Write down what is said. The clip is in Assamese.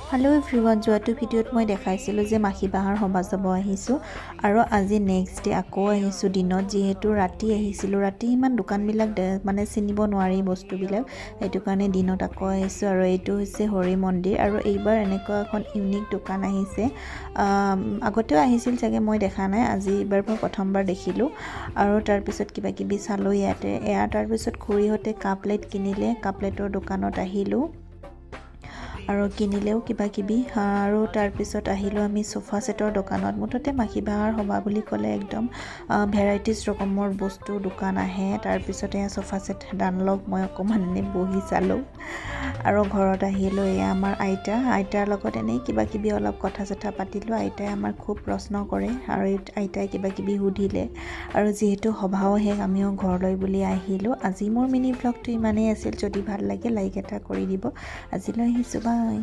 हेलो एभ्रिवान जोआटो भिडिओत मैं देखाइसिलो जे माखी बाहार सभा जाब आहिसु आरो আজি नेक्स्ट डे आको आहिसु दिনত जेहेतु राति आहिसिलो राति इमान दुकान बिलाक माने चिनिब नोवारि बस्तु बिलाक एटु कारणे दिনত आको आहिसु आरो एटु होइसे हरि मन्दिर आरो एबार एनेका এখন ইউনিক দোকান আহিছে আগতেও আহিছিল চাগে মই দেখা নাই আজি এবাৰ মই প্ৰথমবাৰ দেখিলো আৰু তাৰ পিছত কিবা কিবি চালো ইয়াতে তাৰ পিছত খুৰীহতে কাপ প্লেট কিনিলে কাপ প্লেটৰ দোকানত আহিলো আৰু কিনিলেও কিবা কিবি আৰু তাৰ পিছত আহিলো আমি সোফা সেটৰ দোকানত মুঠতে মাখি বাহাৰ হবা বুলি ক'লে একদম ভেৰাইটিজ ৰকমৰ বস্তু দোকান আহে তাৰ পিছত এয়া সোফা সেট ডানলপ মই অকমান নে বহি চালো আৰু ঘৰত আহিলো এয়া আমাৰ আইতাৰ লগত এনে কিবা কিবি অলপ কথা চথা পাতিলো আইতাই আমাৰ খুব প্ৰশ্ন কৰে আৰু আইতাই কিবা কিবি সুধিলে আৰু যেহেতু সভাও হে আমিও ঘৰলৈ বুলি আহিলো আজি মোৰ মিনি ব্লগটো ইমানেই আছিল যদি ভাল লাগে লাইক এটা কৰি দিব আজিলৈ আহিছো বাই